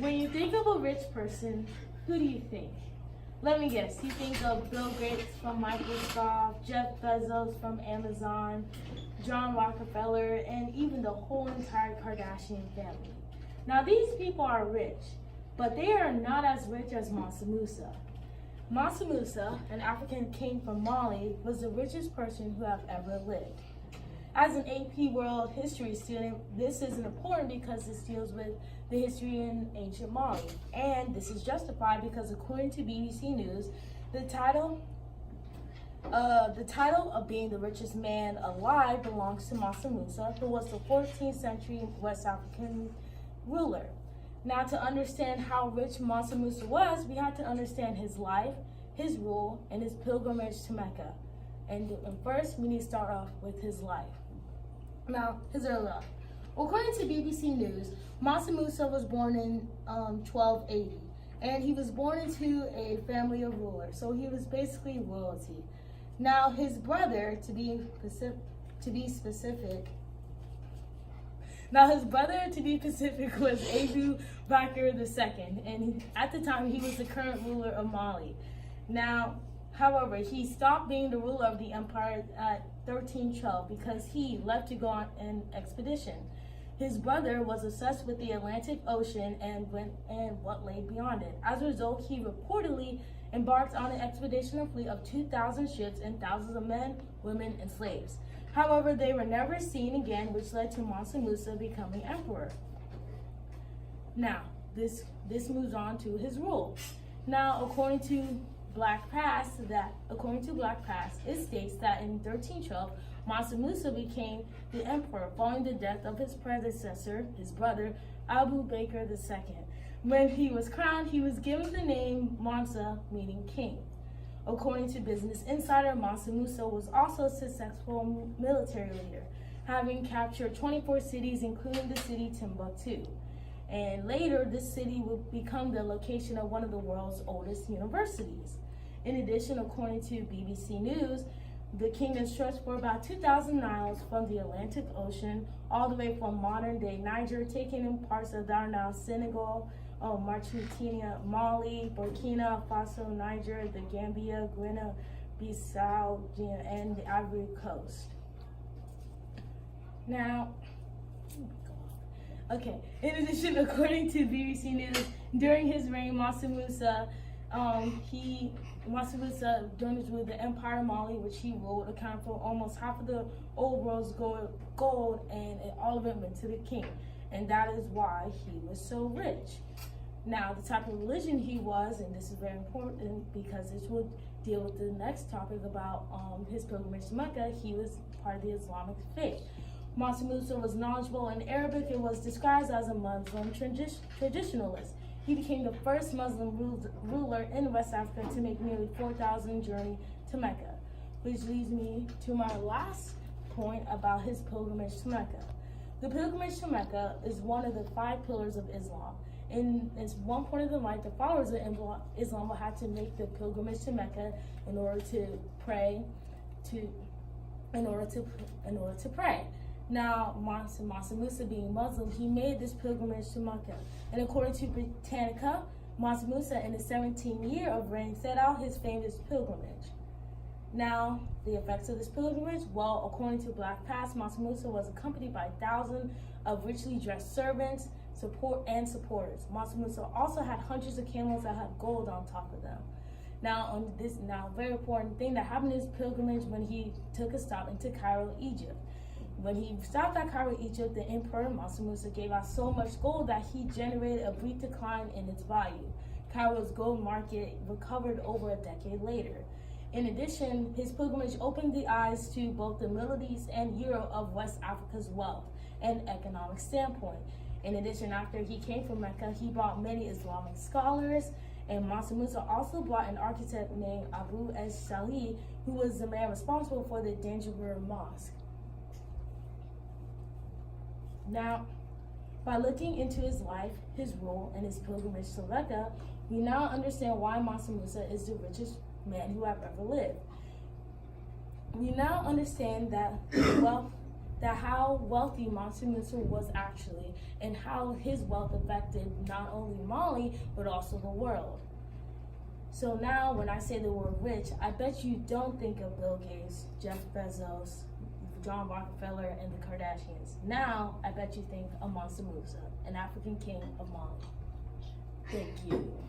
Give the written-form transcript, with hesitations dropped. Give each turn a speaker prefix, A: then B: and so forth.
A: When you think of a rich person, who do you think? Let me guess. You think of Bill Gates from Microsoft, Jeff Bezos from Amazon, John Rockefeller, and even the whole entire Kardashian family. Now, these people are rich, but they are not as rich as Mansa Musa. Mansa Musa, an African king from Mali, was the richest person who have ever lived. As an AP World History student, this is important because this deals with the history in ancient Mali. And this is justified because according to BBC News, the title of being the richest man alive belongs to Mansa Musa, who was the 14th century West African ruler. Now, to understand how rich Mansa Musa was, we have to understand his life, his rule, and his pilgrimage to Mecca. And first, we need to start off with his life. Now, his early life. According to BBC News, Mansa Musa was born in 1280, and he was born into a family of rulers, so he was basically royalty. Now, his brother, to be specific, was Abu Bakr II, and at the time he was the current ruler of Mali. Now, however, he stopped being the ruler of the empire at 1312 because he left to go on an expedition. His brother was obsessed with the Atlantic Ocean and what lay beyond it. As a result, he reportedly embarked on an expedition fleet of 2,000 ships and thousands of men, women, and slaves. However, they were never seen again, which led to Mansa Musa becoming emperor. Now, this moves on to his rule. Now, according to Black Pass, it states that in 1312, Mansa Musa became the emperor following the death of his predecessor, his brother, Abu Bakr II. When he was crowned, he was given the name Mansa, meaning king. According to Business Insider, Mansa Musa was also a successful military leader, having captured 24 cities, including the city Timbuktu. And later, this city would become the location of one of the world's oldest universities. In addition, according to BBC News, the kingdom stretched for about 2,000 miles from the Atlantic Ocean all the way from modern-day Niger, taking in parts of Darnell, Senegal, Mauritania, Mali, Burkina Faso, Niger, the Gambia, Guinea-Bissau, and the Ivory Coast. Now, okay. In addition, according to BBC News, during his reign, Mansa Musa, during his rule, the Empire of Mali, which he ruled, accounted for almost half of the old world's gold, and all of it went to the king. And that is why he was so rich. Now, the type of religion he was, and this is very important because this will deal with the next topic about his pilgrimage to Mecca, he was part of the Islamic faith. Mansa Musa was knowledgeable in Arabic and was described as a Muslim traditionalist. He became the first Muslim ruler in West Africa to make nearly 4,000 journey to Mecca, which leads me to my last point about his pilgrimage to Mecca. The pilgrimage to Mecca is one of the 5 pillars of Islam. In its one point of the life, the followers of Islam will have to make the pilgrimage to Mecca in order to pray. Now, Mansa Musa being Muslim, he made this pilgrimage to Mecca. And according to Britannica, Mansa Musa in his 17th year of reign set out his famous pilgrimage. Now, the effects of this pilgrimage, well, according to Black Pass, Mansa Musa was accompanied by thousands of richly dressed servants, supporters. Mansa Musa also had hundreds of camels that had gold on top of them. Now, very important thing that happened in his pilgrimage when he took a stop into Cairo, Egypt. When he stopped at Cairo, Egypt, the emperor Mansa Musa gave out so much gold that he generated a brief decline in its value. Cairo's gold market recovered over a decade later. In addition, his pilgrimage opened the eyes to both the Middle East and Europe of West Africa's wealth and economic standpoint. In addition, after he came from Mecca, he brought many Islamic scholars, and Mansa Musa also brought an architect named Abu Salih, who was the man responsible for the Djingur Mosque. Now, by looking into his life, his rule, and his pilgrimage to Mecca, we now understand why Mansa Musa is the richest man who have ever lived. We now understand that that how wealthy Mansa Musa was actually, and how his wealth affected not only Mali, but also the world. So now when I say the word rich, I bet you don't think of Bill Gates, Jeff Bezos, John Rockefeller, and the Kardashians. Now, I bet you think of Mansa Musa, an African king of Mali. Thank you.